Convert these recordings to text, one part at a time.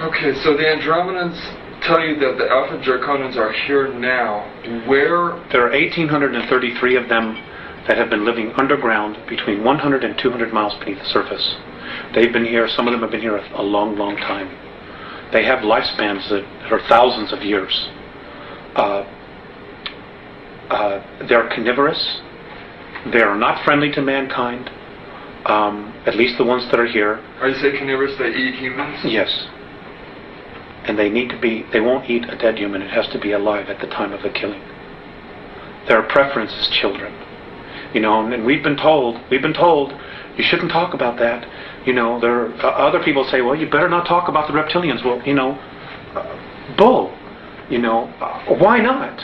Okay, so the Andromedans tell you that the Alpha Draconians are here now. Where? There are 1,833 of them that have been living underground between 100 and 200 miles beneath the surface. They've been here, some of them have been here a long, long time. They have lifespans that are thousands of years. They're carnivorous. They're not friendly to mankind, at least the ones that are here. Are you saying carnivorous, they eat humans? Yes. And they won't eat a dead human. It has to be alive at the time of the killing. Their preference is children. And we've been told, you shouldn't talk about that. There are other people say, well, you better not talk about the reptilians. Well, bull. Why not?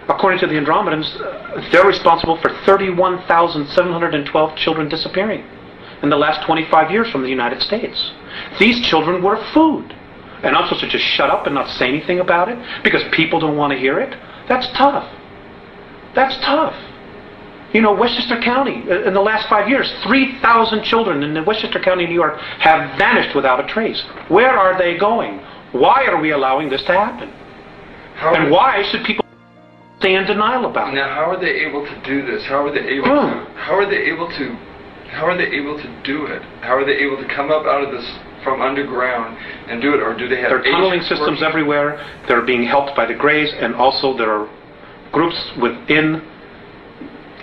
According to the Andromedans, they're responsible for 31,712 children disappearing in the last 25 years from the United States. These children were food. And I'm supposed to just shut up and not say anything about it because people don't want to hear it? That's tough. That's tough. Westchester County, in the last 5 years, 3,000 children in Westchester County, New York, have vanished without a trace. Where are they going? Why are we allowing this to happen? And why should people stay in denial about it? Now, how are they able to do this? How are they able to do it? How are they able to come up out of this from underground and do it, or do they have? There are tunneling systems everywhere. They're being helped by the Greys, and also there are groups within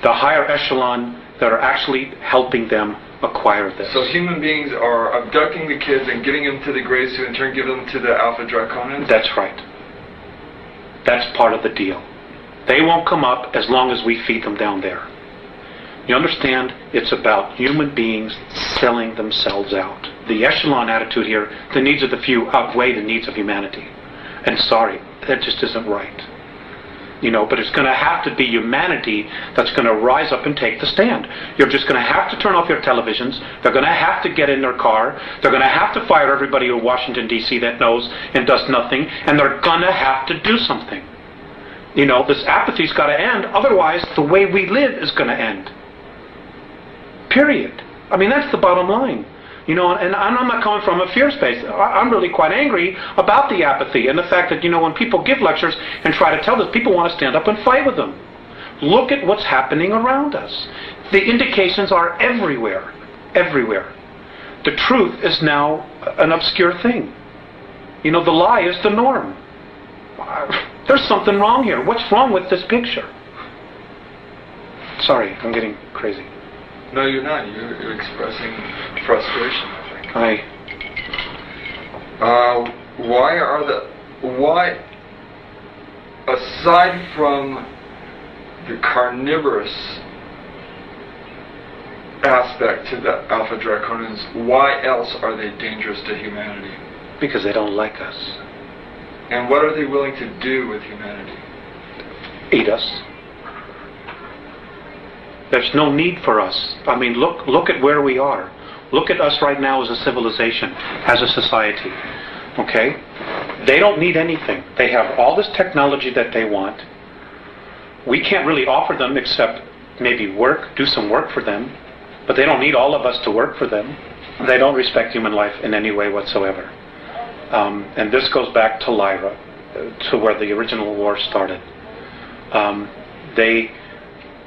the higher echelon that are actually helping them acquire this. So human beings are abducting the kids and giving them to the Greys, who in turn give them to the Alpha Draconians? That's right. That's part of the deal. They won't come up as long as we feed them down there. You understand? It's about human beings selling themselves out. The echelon attitude here, the needs of the few outweigh the needs of humanity. And sorry, that just isn't right. But it's going to have to be humanity that's going to rise up and take the stand. You're just going to have to turn off your televisions. They're going to have to get in their car. They're going to have to fire everybody in Washington, D.C. that knows and does nothing. And they're going to have to do something. This apathy's got to end. Otherwise, the way we live is going to end. Period. I mean, that's the bottom line. And I'm not coming from a fear space. I'm really quite angry about the apathy and the fact that, when people give lectures and try to tell this, people want to stand up and fight with them. Look at what's happening around us. The indications are everywhere. Everywhere. The truth is now an obscure thing. The lie is the norm. There's something wrong here. What's wrong with this picture? Sorry, I'm getting crazy. No, you're not. You're expressing frustration, I think. Why, aside from the carnivorous aspect to the Alpha Draconians, why else are they dangerous to humanity? Because they don't like us. And what are they willing to do with humanity? Eat us. There's no need for us. I mean, look at where we are. Look at us right now as a civilization, as a society. Okay? They don't need anything. They have all this technology that they want. We can't really offer them except maybe do some work for them. But they don't need all of us to work for them. They don't respect human life in any way whatsoever. And this goes back to Lyra, to where the original war started.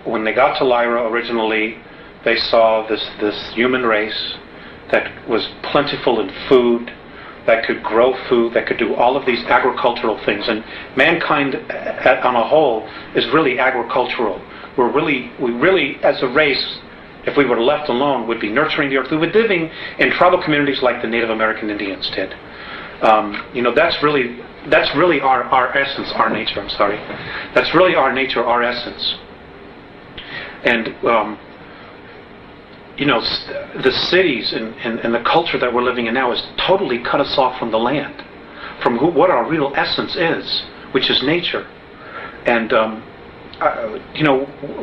When they got to Lyra originally, they saw this human race that was plentiful in food, that could grow food, that could do all of these agricultural things. And mankind on a whole is really agricultural. We really, as a race, if we were left alone, would be nurturing the earth. We would be living in tribal communities like the Native American Indians did. That's really our essence, our nature, I'm sorry. That's really our nature, our essence. And, the cities and the culture that we're living in now has totally cut us off from the land, from what our real essence is, which is nature. And,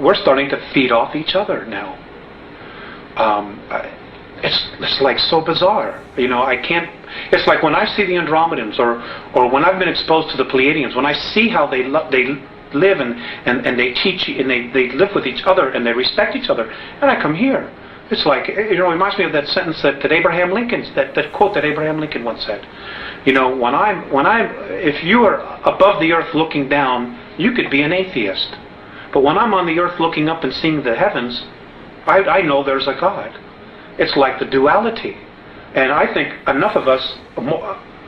we're starting to feed off each other now. It's like so bizarre. It's like when I see the Andromedans or when I've been exposed to the Pleiadians, when I see how they live and they teach and they live with each other and they respect each other, and I come here It's like, it reminds me of that sentence that Abraham Lincoln, that quote that Abraham Lincoln once said. If you are above the earth looking down, you could be an atheist. But when I'm on the earth looking up and seeing the heavens, I know there's a God. It's like the duality. And I think enough of us,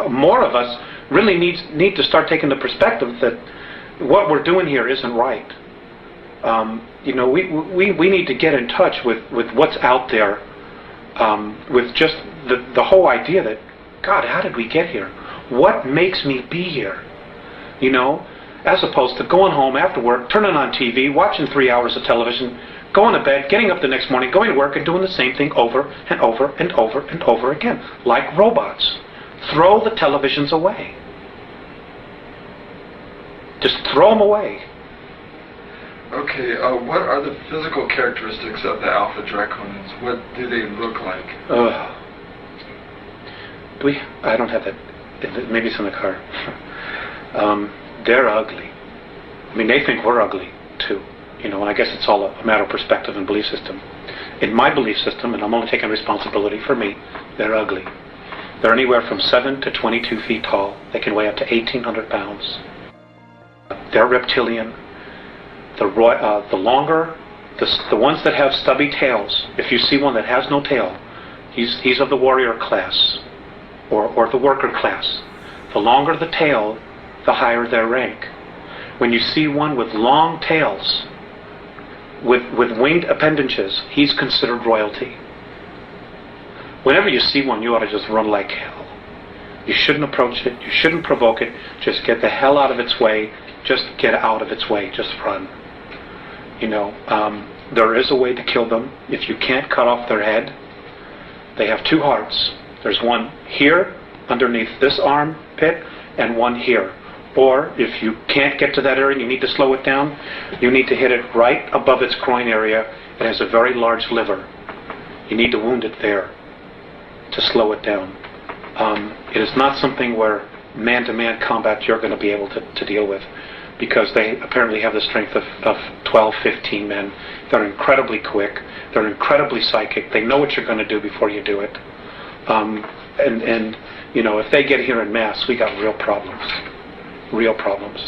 more of us, really need to start taking the perspective that what we're doing here isn't right. We need to get in touch with what's out there, with just the whole idea that, God, how did we get here? What makes me be here? As opposed to going home after work, turning on TV, watching 3 hours of television, going to bed, getting up the next morning, going to work, and doing the same thing over and over and over and over again, like robots. Throw the televisions away. Just throw them away. Okay, what are the physical characteristics of the Alpha Draconans? What do they look like? I don't have that. Maybe it's in the car. They're ugly. I mean, they think we're ugly, too. And I guess it's all a matter of perspective and belief system. In my belief system, and I'm only taking responsibility for me, they're ugly. They're anywhere from 7 to 22 feet tall. They can weigh up to 1,800 pounds. They're reptilian. The ones that have stubby tails, if you see one that has no tail, he's of the warrior class, or the worker class. The longer the tail, the higher their rank. When you see one with long tails, with winged appendages, he's considered royalty. Whenever you see one, you ought to just run like hell. You shouldn't approach it. You shouldn't provoke it. Just get the hell out of its way. Just get out of its way. Just run. There is a way to kill them. If you can't cut off their head, they have two hearts. There's one here, underneath this armpit, and one here. Or, if you can't get to that area and you need to slow it down, you need to hit it right above its groin area. It has a very large liver. You need to wound it there to slow it down. It is not something where man-to-man combat you're going to be able to deal with, because they apparently have the strength of 12, 15 men. They're incredibly quick. They're incredibly psychic. They know what you're going to do before you do it. If they get here en masse, we got real problems. Real problems.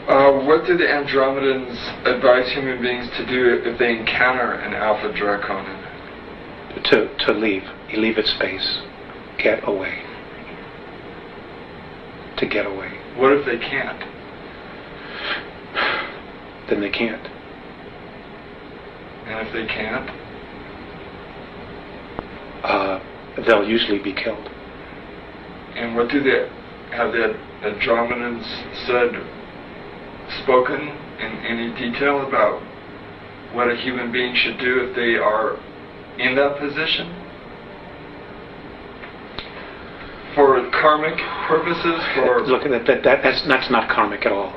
What do the Andromedans advise human beings to do if they encounter an Alpha Draconan? To leave. You leave its space. Get away. To get away. What if they can't? Then they can't. And if they can't? They'll usually be killed. And what do have the Andromedans spoken in any detail about what a human being should do if they are in that position? For karmic purposes? Look, that's not karmic at all.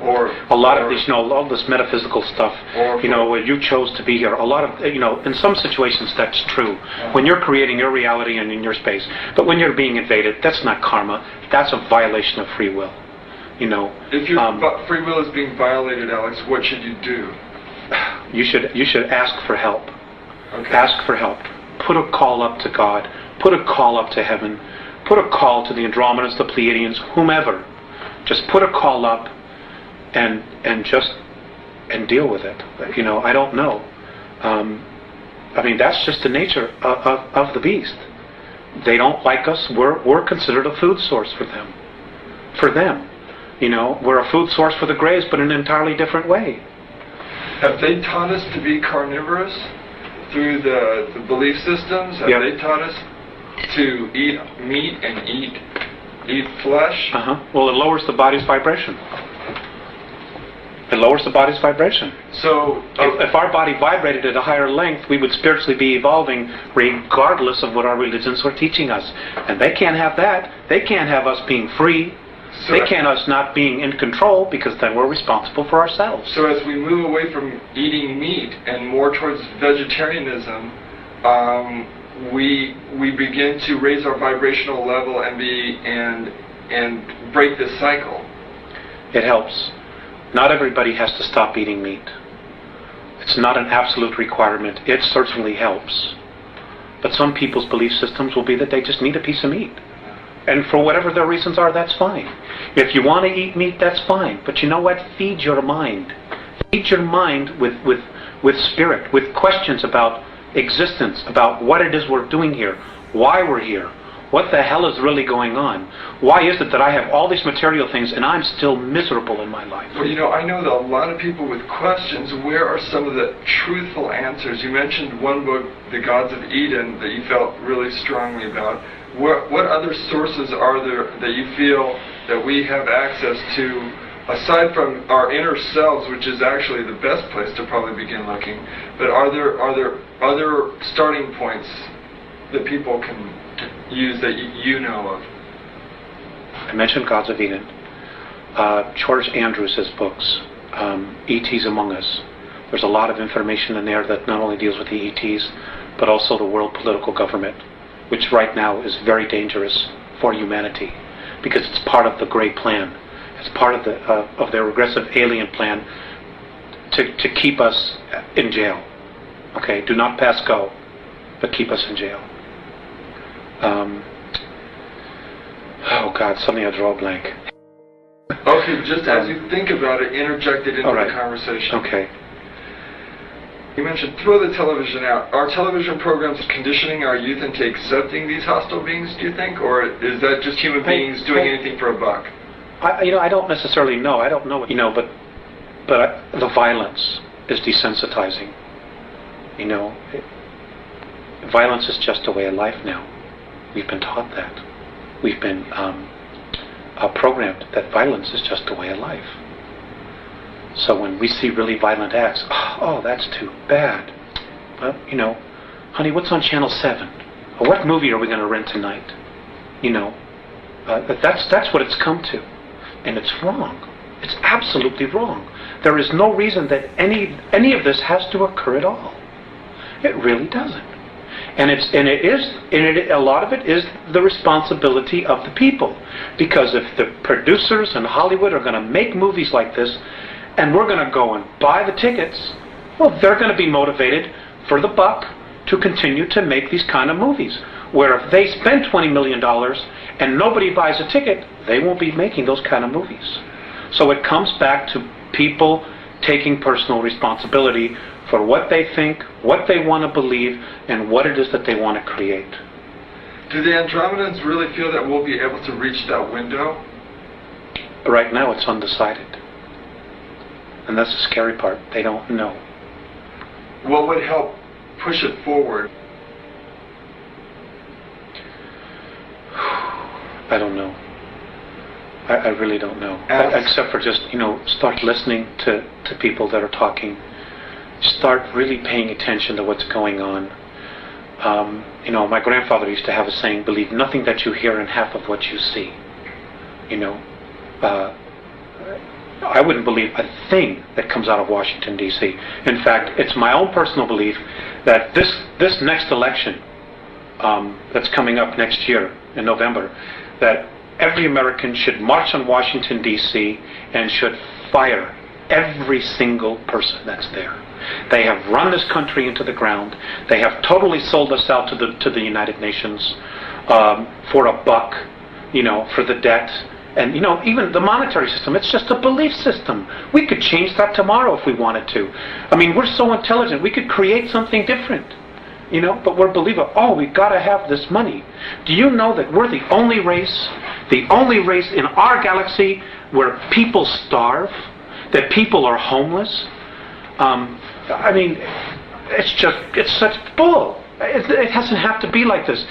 Of these, all this metaphysical stuff, where you chose to be here. A lot of, in some situations that's true. When you're creating your reality and in your space. But when you're being invaded, that's not karma. That's a violation of free will. If your free will is being violated, Alex, what should you do? You should ask for help. Okay. Ask for help. Put a call up to God. Put a call up to heaven. Put a call to the Andromedans, the Pleiadians, whomever. Just put a call up and deal with it. I don't know. That's just the nature of the beast. They don't like us. We're considered a food source for them. For them. We're a food source for the Greys, but in an entirely different way. Have they taught us to be carnivorous through the belief systems? Have they taught us to eat meat and eat flesh? Well, it lowers the body's vibration. It lowers the body's vibration. So, if our body vibrated at a higher length, we would spiritually be evolving regardless of what our religions were teaching us. And they can't have that. They can't have us being free. They can't us not being in control, because then we're responsible for ourselves. So as we move away from eating meat and more towards vegetarianism, we begin to raise our vibrational level and break this cycle. It helps. Not everybody has to stop eating meat. It's not an absolute requirement. It certainly helps. But some people's belief systems will be that they just need a piece of meat. And for whatever their reasons are, that's fine. If you want to eat meat, that's fine. But you know what? Feed your mind. Feed your mind with spirit, with questions about existence, about what it is we're doing here, why we're here, what the hell is really going on? Why is it that I have all these material things and I'm still miserable in my life? Well, I know that a lot of people with questions, where are some of the truthful answers? You mentioned one book, The Gods of Eden, that you felt really strongly about. What other sources are there that you feel that we have access to, aside from our inner selves, which is actually the best place to probably begin looking? But are there other starting points that people can use that you know of? I mentioned Gods of Eden. George Andrews' books, E.T.s Among Us. There's a lot of information in there that not only deals with the E.T.s, but also the world political government, which right now is very dangerous for humanity, because it's part of the Great Plan. It's part of their regressive alien plan to keep us in jail. Okay, do not pass go, but keep us in jail. Oh God, suddenly I draw a blank. Okay, just as you think about it, interject it into the conversation. Okay. You mentioned throw the television out. Are television programs conditioning our youth into accepting these hostile beings, do you think? Or is that just human beings doing anything for a buck? I don't necessarily know. I don't know. But the violence is desensitizing. Violence is just a way of life now. We've been taught that. We've been programmed that violence is just a way of life. So when we see really violent acts, oh, that's too bad. Well, honey, what's on Channel 7? Or what movie are we going to rent tonight? That's what it's come to. And it's wrong. It's absolutely wrong. There is no reason that any of this has to occur at all. It really doesn't. And a lot of it is the responsibility of the people. Because if the producers in Hollywood are going to make movies like this, and we're going to go and buy the tickets, well, they're going to be motivated for the buck to continue to make these kind of movies. Where if they spend $20 million and nobody buys a ticket, they won't be making those kind of movies. So it comes back to people taking personal responsibility for what they think, what they want to believe, and what it is that they want to create. Do the Andromedans really feel that we'll be able to reach that window? Right now it's undecided. And that's the scary part. They don't know. What would help push it forward? I don't know. I really don't know. Except for just, start listening to people that are talking. Start really paying attention to what's going on. My grandfather used to have a saying, believe nothing that you hear and half of what you see. I wouldn't believe a thing that comes out of Washington, D.C. In fact, it's my own personal belief that this next election that's coming up next year in November, that every American should march on Washington, D.C. and should fire every single person that's there. They have run this country into the ground. They have totally sold us out to the United Nations for a buck, for the debt. And, even the monetary system, it's just a belief system. We could change that tomorrow if we wanted to. I mean, we're so intelligent, we could create something different. But we're believing, we've got to have this money. Do you know that we're the only race in our galaxy where people starve, that people are homeless? It's such bull. It doesn't have to be like this.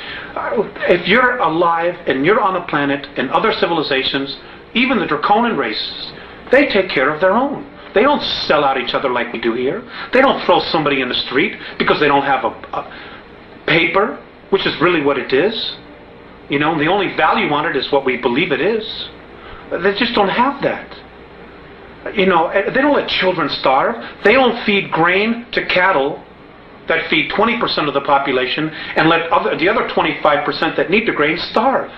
If you're alive and you're on a planet and other civilizations, even the draconian races, they take care of their own. They don't sell out each other like we do here. They don't throw somebody in the street because they don't have a paper, which is really what it is. The only value on it is what we believe it is. They just don't have that. They don't let children starve. They don't feed grain to cattle that feed 20% of the population and let the other 25% that need the grain starve.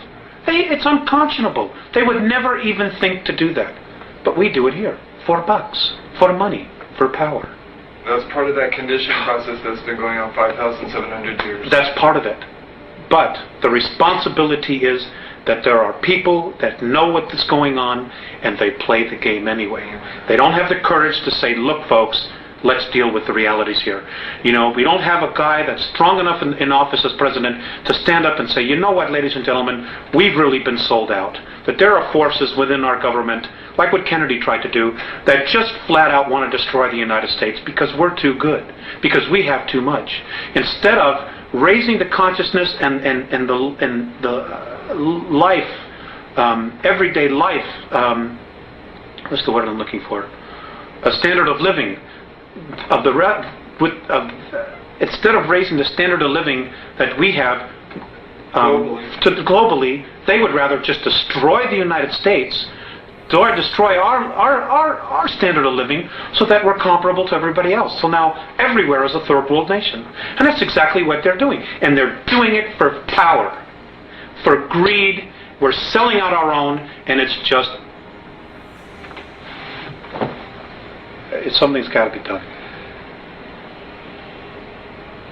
It's unconscionable. They would never even think to do that. But we do it here. For bucks. For money. For power. That's part of that conditioning process that's been going on 5,700 years. That's part of it. But the responsibility is that there are people that know what is going on, and they play the game anyway. They don't have the courage to say, look, folks, let's deal with the realities here. You know, we don't have a guy that's strong enough in office as president to stand up and say, you know what, ladies and gentlemen, we've really been sold out. That there are forces within our government, like what Kennedy tried to do, that just flat out want to destroy the United States because we're too good, because we have too much. Instead of raising the consciousness and the life, everyday life, what's the word I'm looking for? A standard of living of instead of raising the standard of living that we have globally, they would rather just destroy the United States, or destroy our standard of living, so that we're comparable to everybody else. So now everywhere is a third world nation, and that's exactly what they're doing, and they're doing it for power, for greed. We're selling out our own, and it's just. Something's got to be done.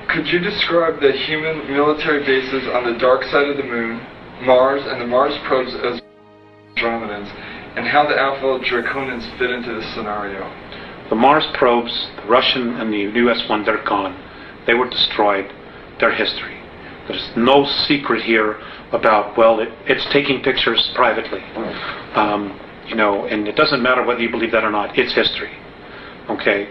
Could you describe the human military bases on the dark side of the moon, Mars, and the Mars probes as Andromedans, and how the Alpha Draconians fit into this scenario? The Mars probes, the Russian and the US one, they're gone. They were destroyed. They're history. There's no secret here about, well, it's taking pictures privately. You know, and it doesn't matter whether you believe that or not. It's history. Okay,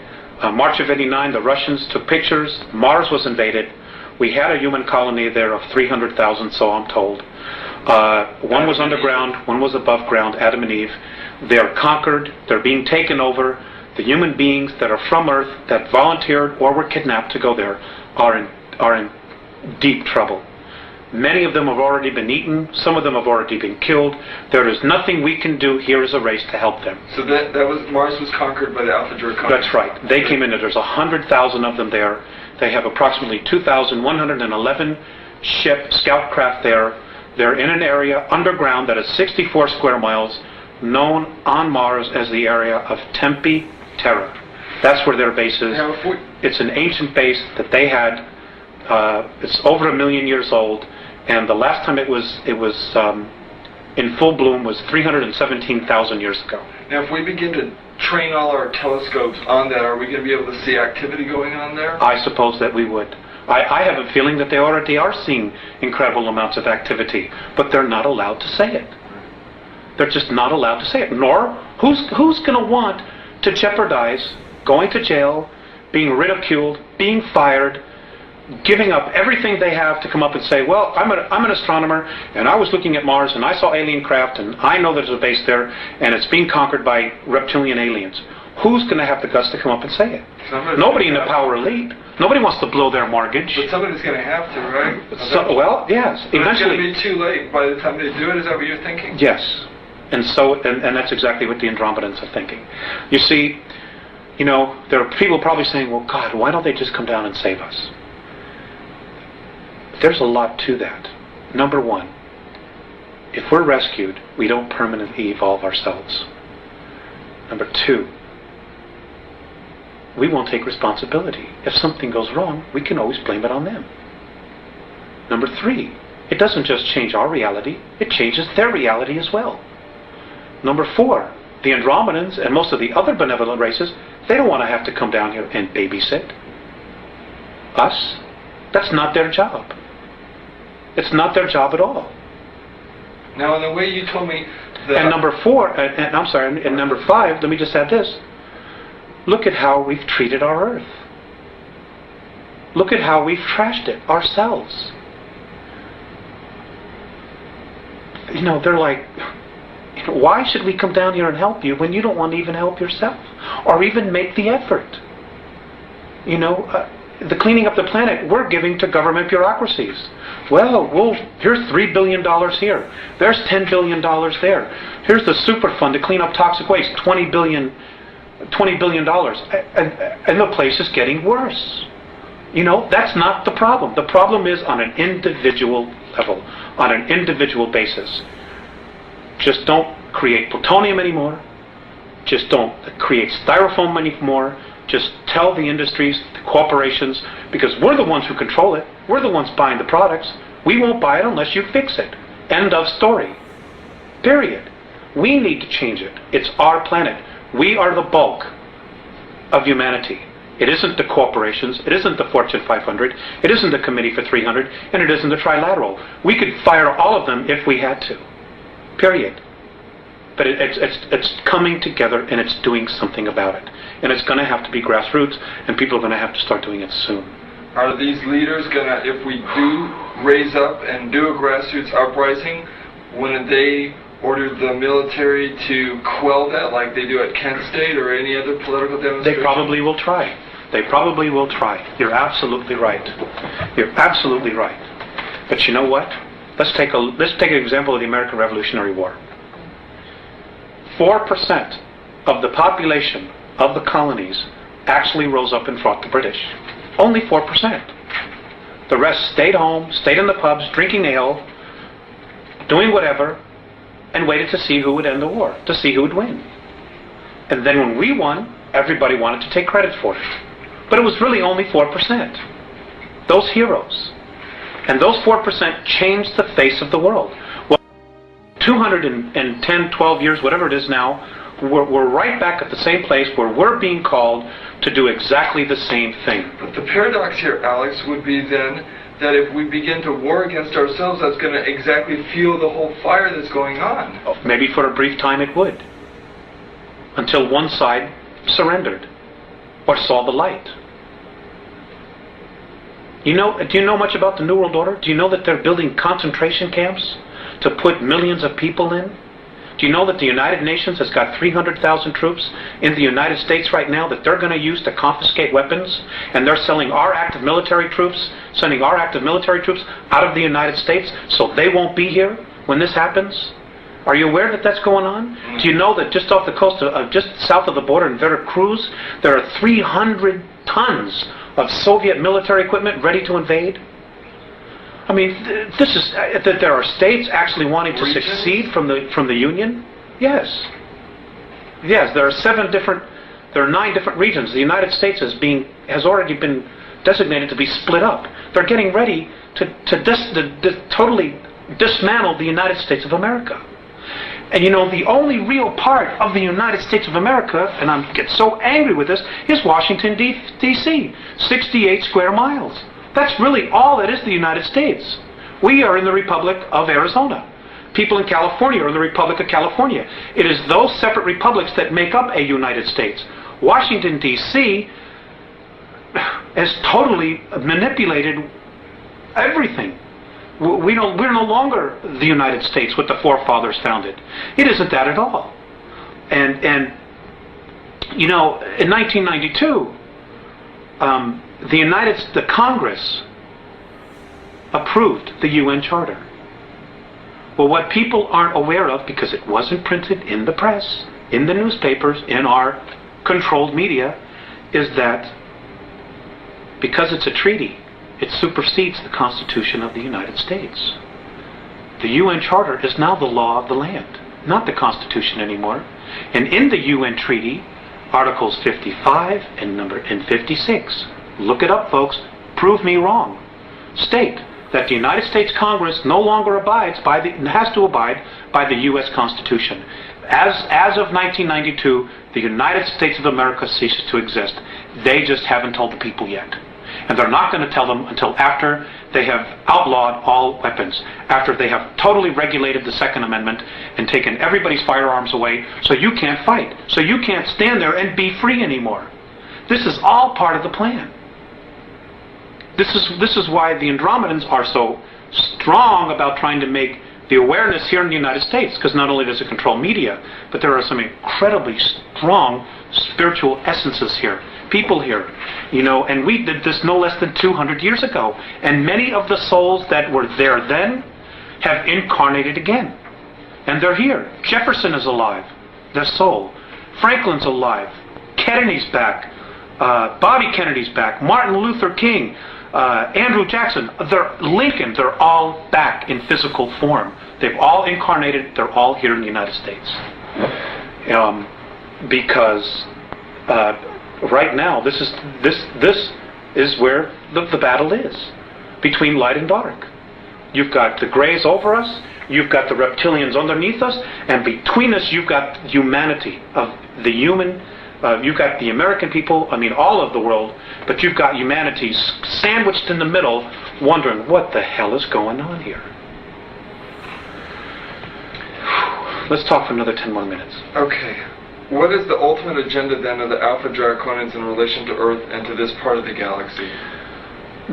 March of '89, the Russians took pictures. Mars was invaded. We had a human colony there of 300,000, so I'm told. One was underground, one was above ground, Adam and Eve. They're conquered. They're being taken over. The human beings that are from Earth, that volunteered or were kidnapped to go there, are in deep trouble. Many of them have already been eaten. Some of them have already been killed. There is nothing we can do here as a race to help them. So that was Mars was conquered by the Alpha Draconians. That's right. They came in. There's 100,000 of them there. They have approximately 2,111 scout craft there. They're in an area underground that is 64 square miles, known on Mars as the area of Tempe Terra. That's where their base is. Now, it's an ancient base that they had. It's over 1 million years old, and the last time it was in full bloom was 317,000 years ago. Now, if we begin to train all our telescopes on that, are we going to be able to see activity going on there? I suppose that we would. I have a feeling that they already are seeing incredible amounts of activity, but they're not allowed to say it. They're just not allowed to say it. Nor, who's going to want to jeopardize going to jail, being ridiculed, being fired, giving up everything they have to come up and say, well, I'm an astronomer, and I was looking at Mars, and I saw alien craft, and I know there's a base there, and it's being conquered by reptilian aliens. Who's going to have the guts to come up and say it? Nobody in the power elite. Nobody wants to blow their mortgage. But somebody's going to have to, right? So, well, yes. But eventually, it's going to be too late by the time they do it. Is that what you're thinking? Yes. And so, and that's exactly what the Andromedans are thinking. You see, you know, there are people probably saying, well, God, why don't they just come down and save us? There's a lot to that. Number one, if we're rescued, we don't permanently evolve ourselves. Number two, we won't take responsibility. If something goes wrong, we can always blame it on them. Number three, it doesn't just change our reality, it changes their reality as well. Number four, the Andromedans and most of the other benevolent races, they don't want to have to come down here and babysit us. That's not their job. It's not their job at all. Now, in the way you told me that... And number number five, let me just add this. Look at how we've treated our Earth. Look at how we've trashed it ourselves. You know, they're like, why should we come down here and help you when you don't want to even help yourself? Or even make the effort? You know, the cleaning up the planet we're giving to government bureaucracies. Well, here's $3 billion here. There's $10 billion there. Here's the super fund to clean up toxic waste, $20 billion. And the place is getting worse. You know, that's not the problem. The problem is on an individual level, on an individual basis. Just don't create plutonium anymore. Just don't create styrofoam anymore. Just tell the industries, the corporations, because we're the ones who control it. We're the ones buying the products. We won't buy it unless you fix it. End of story. Period. We need to change it. It's our planet. We are the bulk of humanity. It isn't the corporations. It isn't the Fortune 500. It isn't the Committee for 300. And it isn't the Trilateral. We could fire all of them if we had to. Period. But it's coming together and it's doing something about it. And it's going to have to be grassroots, and people are going to have to start doing it soon. Are these leaders going to, if we do raise up and do a grassroots uprising, when they order the military to quell that like they do at Kent State or any other political demonstration? They probably will try. They probably will try. You're absolutely right. You're absolutely right. But you know what? Let's take an example of the American Revolutionary War. 4% of the population of the colonies actually rose up and fought the British. Only 4%. The rest stayed home, stayed in the pubs, drinking ale, doing whatever, and waited to see who would end the war, to see who would win. And then when we won, everybody wanted to take credit for it. But it was really only 4%. Those heroes. And those 4% changed the face of the world. Well, 210, 12 years, whatever it is now, we're right back at the same place where we're being called to do exactly the same thing. But the paradox here, Alex, would be then that if we begin to war against ourselves, that's going to exactly fuel the whole fire that's going on. Maybe for a brief time it would. Until one side surrendered or saw the light. Do you know much about the New World Order? Do you know that they're building concentration camps to put millions of people in? Do you know that the United Nations has got 300,000 troops in the United States right now that they're going to use to confiscate weapons? And they're sending our active military troops out of the United States so they won't be here when this happens? Are you aware that that's going on? Do you know that just off the coast of just south of the border in Veracruz, there are 300 tons of Soviet military equipment ready to invade? I mean, this is that there are states actually wanting to secede from the Union. Yes, there are 9 different regions. The United States has already been designated to be split up. They're getting ready to totally dismantle the United States of America. And the only real part of the United States of America, and I get so angry with this, is Washington, D.C., 68 square miles. That's really all that is the United States. We are in the Republic of Arizona. People in California are in the Republic of California. It is those separate republics that make up a United States. Washington, D.C. has totally manipulated everything. We're no longer the United States, what the forefathers founded. It isn't that at all. And in 1992, the Congress approved the UN Charter. Well, what people aren't aware of, because it wasn't printed in the press, in the newspapers, in our controlled media, is that because it's a treaty, it supersedes the Constitution of the United States. The UN Charter is now the law of the land, not the Constitution anymore. And in the UN Treaty, Articles 55 and 56, look it up, folks, prove me wrong, state that the United States Congress no longer has to abide by the U.S. Constitution. As of 1992, the United States of America ceases to exist. They just haven't told the people yet. And they're not going to tell them until after they have outlawed all weapons, after they have totally regulated the Second Amendment and taken everybody's firearms away, so you can't fight, so you can't stand there and be free anymore. This is all part of the plan. This is why the Andromedans are so strong about trying to make the awareness here in the United States, because not only does it control media, but there are some incredibly strong spiritual essences here, people here, and we did this no less than 200 years ago, and many of the souls that were there then have incarnated again, and they're here. Jefferson is alive, their soul. Franklin's alive. Kennedy's back. Bobby Kennedy's back. Martin Luther King. Andrew Jackson, Lincoln, they're all back in physical form. They've all incarnated, they're all here in the United States. Because right now, this is where the battle is, between light and dark. You've got the Greys over us, you've got the Reptilians underneath us, and between us you've got humanity, of the human, you've got the American people, all of the world, but you've got humanity sandwiched in the middle, wondering what the hell is going on here. Let's talk for another 10 more minutes. Okay. What is the ultimate agenda then of the Alpha Draconians in relation to Earth and to this part of the galaxy?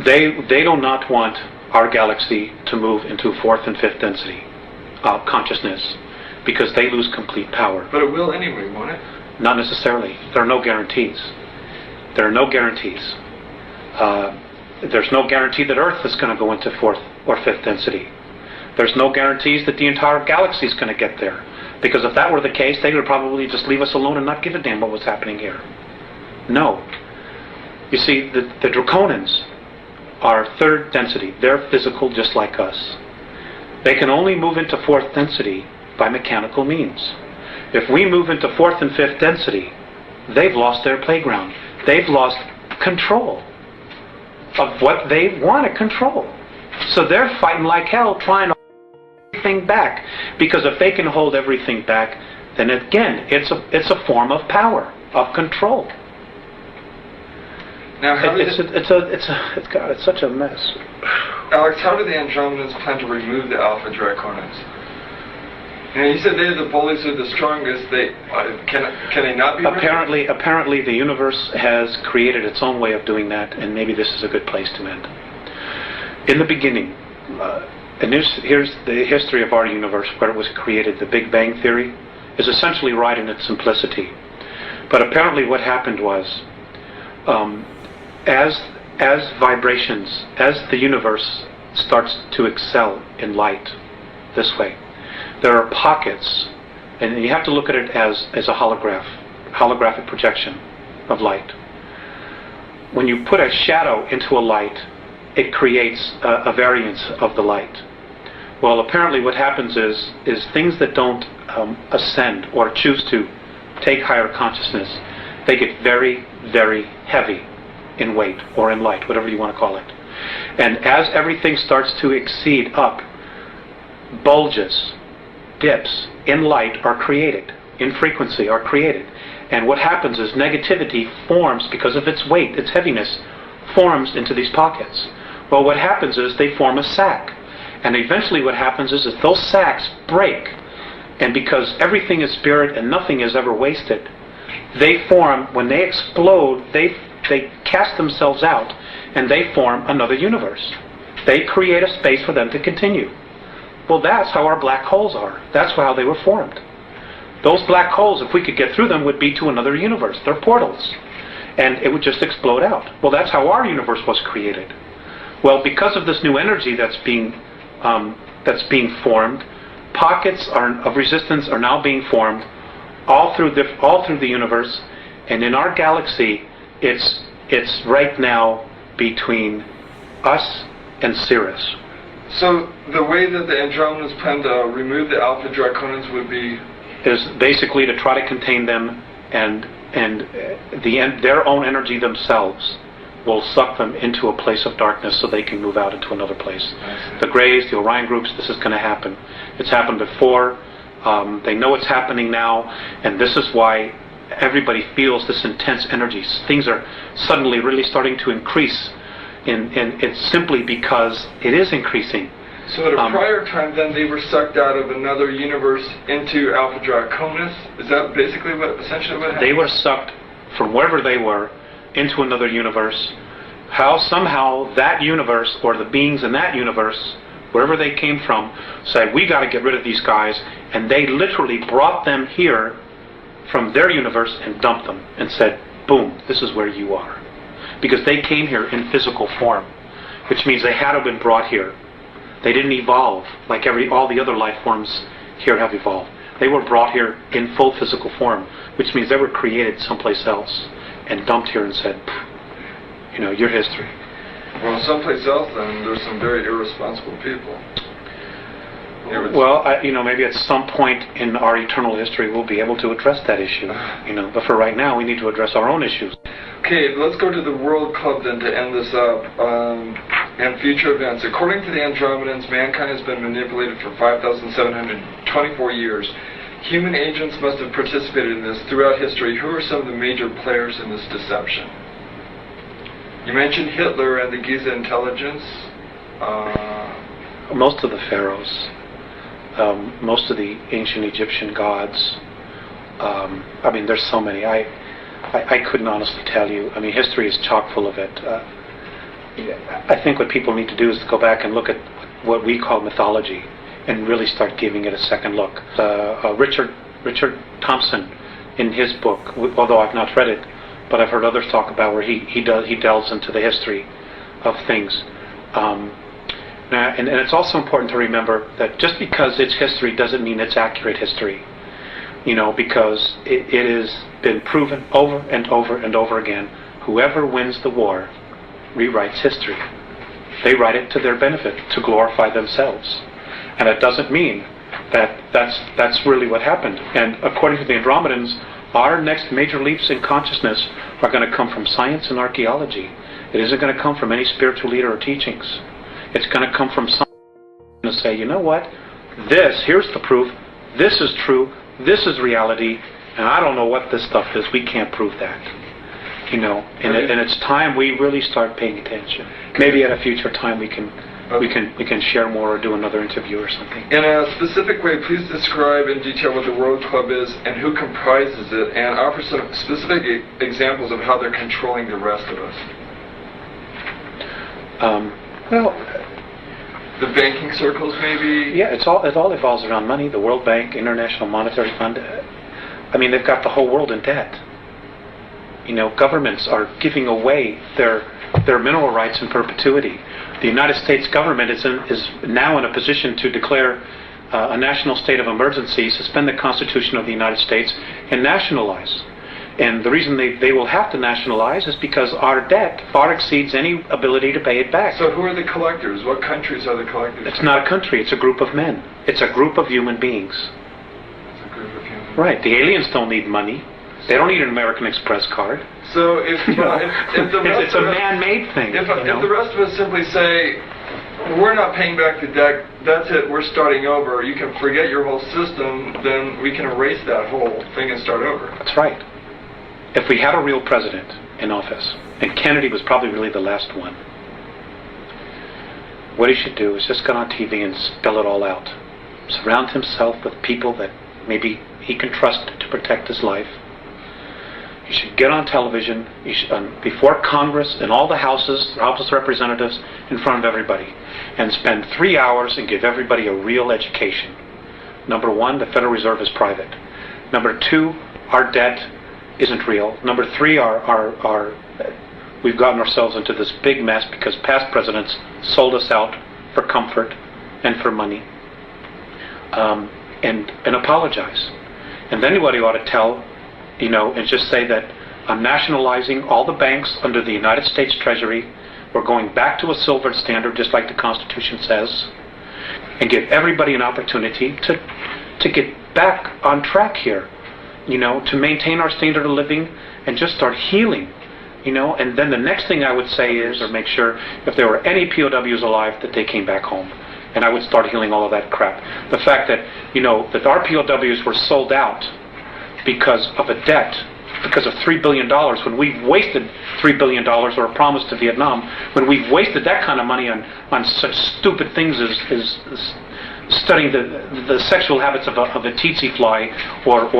They do not want our galaxy to move into fourth and fifth density consciousness, because they lose complete power. But it will anyway, won't it? Not necessarily. There are no guarantees. There are no guarantees. There's no guarantee that Earth is going to go into fourth or fifth density. There's no guarantees that the entire galaxy is going to get there. Because if that were the case, they would probably just leave us alone and not give a damn what was happening here. No. You see, the Draconians are third density. They're physical just like us. They can only move into fourth density by mechanical means. If we move into fourth and fifth density, they've lost their playground. They've lost control of what they want to control. So they're fighting like hell, trying to hold everything back. Because if they can hold everything back, then again, it's a form of power, of control. Now, it's such a mess. Alex, how do the Andromedans plan to remove the Alpha Draconians? You said they're the bullies who are the strongest. Can they not be? Apparently, the universe has created its own way of doing that, and maybe this is a good place to end. In the beginning, and here's the history of our universe, where it was created. The Big Bang Theory is essentially right in its simplicity. But apparently, what happened was, as vibrations, as the universe starts to excel in light, this way, there are pockets, and you have to look at it as a holographic projection of light. When you put a shadow into a light, it creates a variance of the light. Well, apparently what happens is things that don't ascend or choose to take higher consciousness, they get very, very heavy in weight or in light, whatever you want to call it. And as everything starts to exceed up, bulges, dips in light are created, in frequency are created. And what happens is negativity forms, because of its weight, its heaviness, forms into these pockets. Well, what happens is they form a sac. And eventually what happens is those sacs break. And because everything is spirit and nothing is ever wasted, they form, when they explode, they cast themselves out and they form another universe. They create a space for them to continue. Well, that's how our black holes are. That's how they were formed. Those black holes, if we could get through them, would be to another universe. They're portals. And it would just explode out. Well, that's how our universe was created. Well, because of this new energy that's being formed, pockets of resistance are now being formed all through the universe. And in our galaxy, it's right now between us and Sirius. So the way that the Andromedans plan to remove the Alpha Draconians would be? Is basically to try to contain them, and their own energy themselves will suck them into a place of darkness so they can move out into another place. The Greys, the Orion groups, this is going to happen. It's happened before. They know it's happening now, and this is why everybody feels this intense energy. Things are suddenly really starting to increase. And it's simply because it is increasing. So at a prior time, then, they were sucked out of another universe into Alpha Draconis? Is that basically essentially what happened? They were sucked from wherever they were into another universe. How somehow that universe, or the beings in that universe, wherever they came from, said, we got to get rid of these guys. And they literally brought them here from their universe and dumped them and said, boom, this is where you are. Because they came here in physical form, which means they had to have been brought here. They didn't evolve like all the other life forms here have evolved. They were brought here in full physical form, which means they were created someplace else and dumped here and said, your history. Well, someplace else, then, there's some very irresponsible people. Well, maybe at some point in our eternal history we'll be able to address that issue. But for right now, we need to address our own issues. Okay, let's go to the World Club then to end this up, and future events. According to the Andromedans, mankind has been manipulated for 5,724 years. Human agents must have participated in this throughout history. Who are some of the major players in this deception? You mentioned Hitler and the Giza intelligence. Most of the pharaohs, most of the ancient Egyptian gods. I mean, there's so many. I couldn't honestly tell you. I mean, history is chock full of it. I think what people need to do is go back and look at what we call mythology and really start giving it a second look. Richard Thompson, in his book, although I've not read it, but I've heard others talk about where he delves into the history of things. And it's also important to remember that just because it's history doesn't mean it's accurate history. Because it has been proven over and over and over again, whoever wins the war rewrites history. They write it to their benefit, to glorify themselves. And it doesn't mean that that's really what happened. And according to the Andromedans, our next major leaps in consciousness are going to come from science and archaeology. It isn't going to come from any spiritual leader or teachings. It's going to come from someone to say, you know what, here's the proof, this is true, this is reality, and I don't know what this stuff is, we can't prove that. And it's time we really start paying attention. Maybe at a future time we can share more or do another interview or something. In a specific way, please describe in detail what the World Club is and who comprises it, and offer some specific examples of how they're controlling the rest of us. The banking circles, maybe? Yeah, it all evolves around money. The World Bank, International Monetary Fund. I mean, they've got the whole world in debt. Governments are giving away their mineral rights in perpetuity. The United States government is now in a position to declare a national state of emergency, suspend the Constitution of the United States, and nationalize. And the reason they will have to nationalize is because our debt far exceeds any ability to pay it back. So who are the collectors? What countries are the collectors? It's not a country, it's a group of men. It's a group of human beings. It's a group of human beings. Right, the aliens don't need money. They don't need an American Express card. So if the rest it's a man-made thing. If the rest of us simply say, we're not paying back the debt, that's it, we're starting over, you can forget your whole system, then we can erase that whole thing and start over. That's right. If we had a real president in office, and Kennedy was probably really the last one, what he should do is just get on TV and spell it all out. Surround himself with people that maybe he can trust to protect his life. You should get on television before Congress and all the houses, House of Representatives, in front of everybody, and spend 3 hours and give everybody a real education. Number one, the Federal Reserve is private. Number two, our debt isn't real. Number three, we've gotten ourselves into this big mess because past presidents sold us out for comfort and for money, and apologize. And then what he ought to tell, and just say that I'm nationalizing all the banks under the United States Treasury. We're going back to a silver standard, just like the Constitution says, and give everybody an opportunity to get back on track here. To maintain our standard of living and just start healing, and then the next thing I would say is, or make sure if there were any POWs alive that they came back home, and I would start healing all of that crap. The fact that, that our POWs were sold out because of a debt, because of $3 billion, when we've wasted $3 billion, or a promise to Vietnam, when we've wasted that kind of money on such stupid things as studying the sexual habits of a tsetse fly or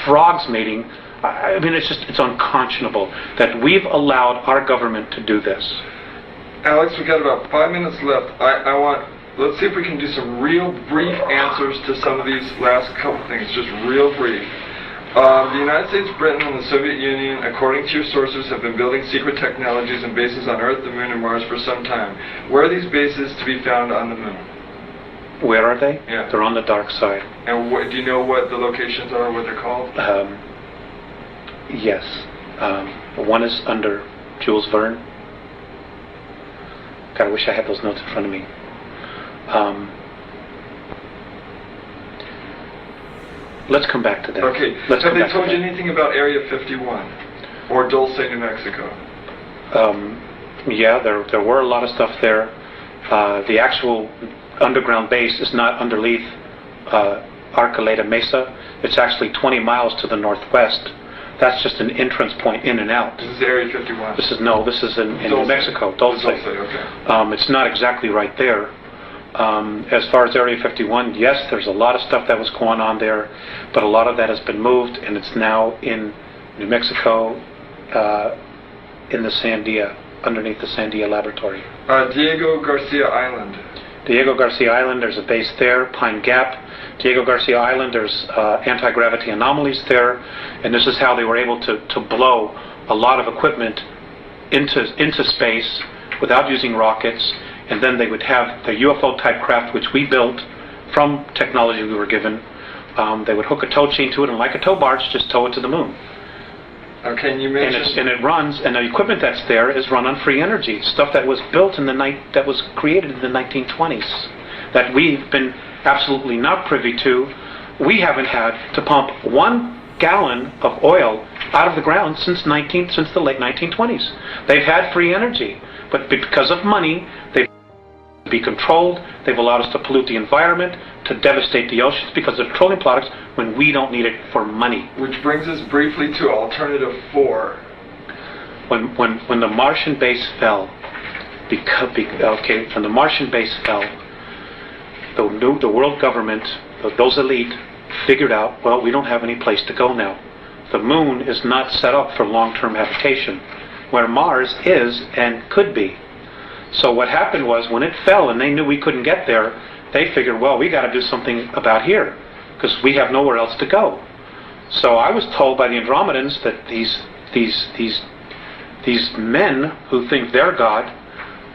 frogs mating. I mean, it's unconscionable that we've allowed our government to do this. Alex, we've got about 5 minutes left. Let's see if we can do some real brief answers to some of these last couple things, just real brief. The United States, Britain, and the Soviet Union, according to your sources, have been building secret technologies and bases on Earth, the Moon, and Mars for some time. Where are these bases to be found on the Moon? Where are they? Yeah. They're on the dark side. And do you know what the locations are, what they're called? Yes. One is under Jules Verne. God, I wish I had those notes in front of me. Let's come back to that. Okay. Have they told you anything about Area 51? Or Dulce, New Mexico? Yeah, there were a lot of stuff there. The actual underground base is not underneath Arcoleta Mesa. It's actually 20 miles to the northwest. That's just an entrance point in and out. This is Area 51. This is in New Mexico, Dulce. Okay. It's not exactly right there. As far as Area 51, yes, there's a lot of stuff that was going on there, but a lot of that has been moved, and it's now in New Mexico, in the Sandia, underneath the Sandia Laboratory. Diego Garcia Island. Diego Garcia Island, there's a base there. Pine Gap. Diego Garcia Island, there's anti-gravity anomalies there, and this is how they were able to blow a lot of equipment into space without using rockets, and then they would have the UFO type craft which we built from technology we were given. They would hook a tow chain to it, and like a tow barge, just tow it to the moon. Okay, and you mentioned... And it runs, and the equipment that's there is run on free energy, stuff that was built that was created in the 1920s, that we've been absolutely not privy to. We haven't had to pump 1 gallon of oil out of the ground since the late 1920s. They've had free energy, but because of money, they've be controlled. They've allowed us to pollute the environment, to devastate the oceans because of petroleum products when we don't need it for money. Which brings us briefly to Alternative 4. When the Martian base fell, when the Martian base fell, the world government, those elite, figured out, well, we don't have any place to go now. The moon is not set up for long-term habitation, where Mars is and could be. So what happened was, when it fell and they knew we couldn't get there, they figured, well, we got to do something about here, because we have nowhere else to go. So I was told by the Andromedans that these men who think they're God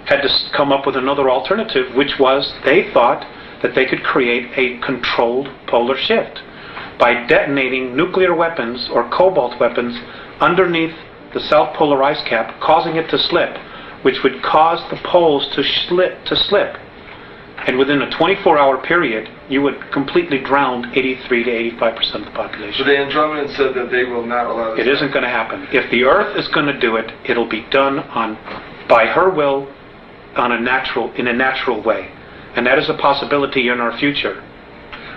had to come up with another alternative, which was they thought that they could create a controlled polar shift by detonating nuclear weapons or cobalt weapons underneath the South Polar ice cap, causing it to slip, which would cause the poles to slip. And within a 24-hour period, you would completely drown 83 to 85% of the population. So the Andromedans said that they will not allow this. It isn't going to happen. If the Earth is going to do it, it'll be done by her will, in a natural way. And that is a possibility in our future.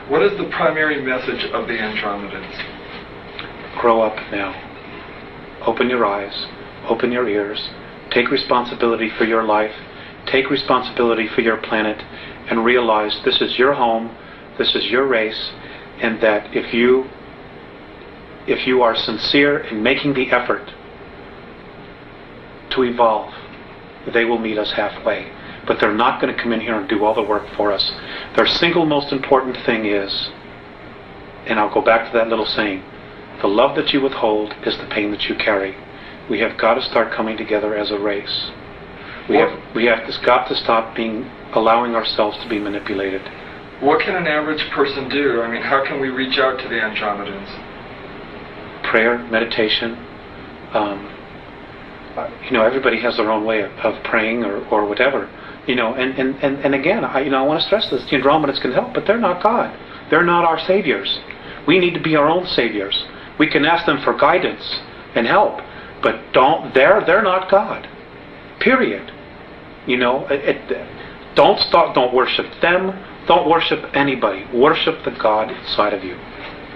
What is the primary message of the Andromedans? Grow up now. Open your eyes. Open your ears. Take responsibility for your life. Take responsibility for your planet, and realize this is your home, this is your race, and that if you are sincere in making the effort to evolve, they will meet us halfway. But they're not going to come in here and do all the work for us. Their single most important thing is, and I'll go back to that little saying, the love that you withhold is the pain that you carry. We have got to start coming together as a race. We have got to stop allowing ourselves to be manipulated. What can an average person do? I mean, how can we reach out to the Andromedans? Prayer, meditation. Everybody has their own way of praying or whatever. And again, I want to stress this: the Andromedans can help, but they're not God. They're not our saviors. We need to be our own saviors. We can ask them for guidance and help, but they're not God. Period. Don't worship them. Don't worship anybody. Worship the God inside of you.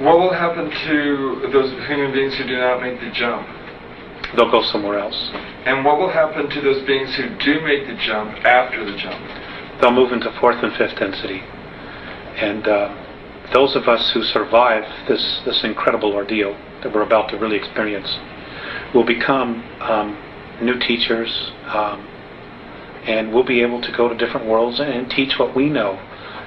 What will happen to those human beings who do not make the jump? They'll go somewhere else. And what will happen to those beings who do make the jump after the jump? They'll move into 4th and 5th density. And those of us who survive this incredible ordeal that we're about to really experience will become new teachers, and we'll be able to go to different worlds and teach what we know,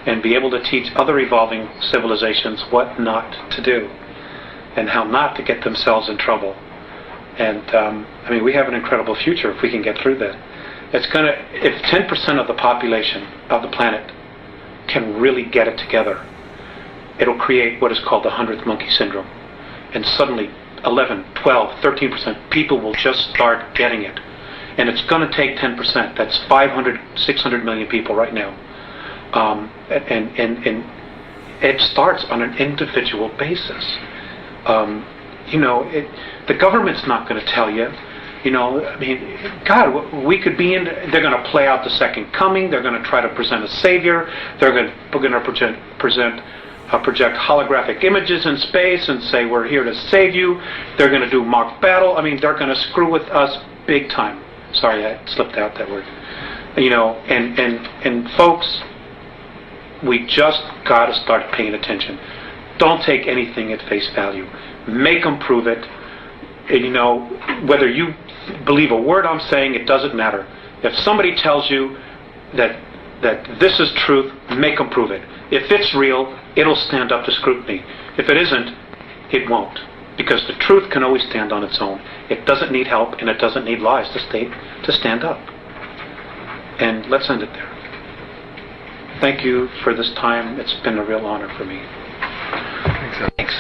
and be able to teach other evolving civilizations what not to do and how not to get themselves in trouble. And we have an incredible future if we can get through that. If 10% of the population of the planet can really get it together, it'll create what is called the 100th monkey syndrome. And suddenly 11, 12, 13% people will just start getting it. And it's going to take 10%. That's 500, 600 million people right now. And it starts on an individual basis. the government's not going to tell you. I mean, God, we could be in. They're going to play out the second coming. They're going to try to present a savior. They're going to project holographic images in space and say we're here to save you. They're going to do mock battle. I mean, they're going to screw with us big time. Sorry, I slipped out that word. And folks, we just got to start paying attention. Don't take anything at face value. Make them prove it. And, whether you believe a word I'm saying, it doesn't matter. If somebody tells you that this is truth, make them prove it. If it's real, it'll stand up to scrutiny. If it isn't, it won't. Because the truth can always stand on its own. It doesn't need help, and it doesn't need lies to stand up. And let's end it there. Thank you for this time. It's been a real honor for me. Thanks.